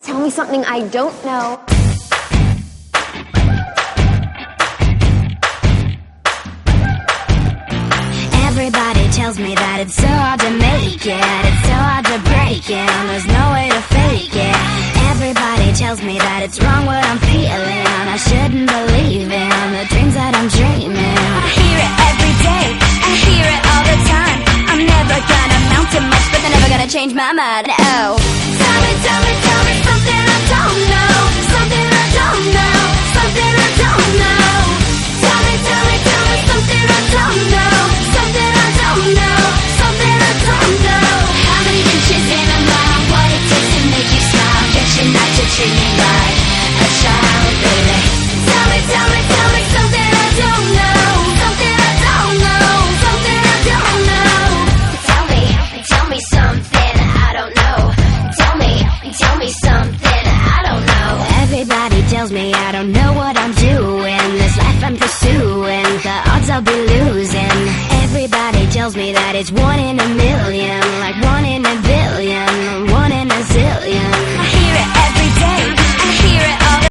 Tell me something I don't know. Everybody tells me that it's so hard to make it, it's so hard to break it, and there's no way to fake it. Everybody tells me that it's wrong what I'm feeling, I shouldn't believe in the dreams that I'm dreaming. I hear it every day, I hear it all the time. I'm never gonna amount to much, but they're never gonna change my mind. Oh, tell me something I don't know, something I don't know, something I don't know. Tell me something I don't know, something I don't know, something I don't know. How many inches in a mile? What it takes to make you smile? Get your night to treat me like a child, baby. Tell me something I don't know, something I don't know, something I don't know. Tell me something I don't know. Tell me something I don't know. Everybody tells me I don't know what I'm doing. This life I'm pursuing, the odds I'll be losing. Everybody tells me that it's 1 in a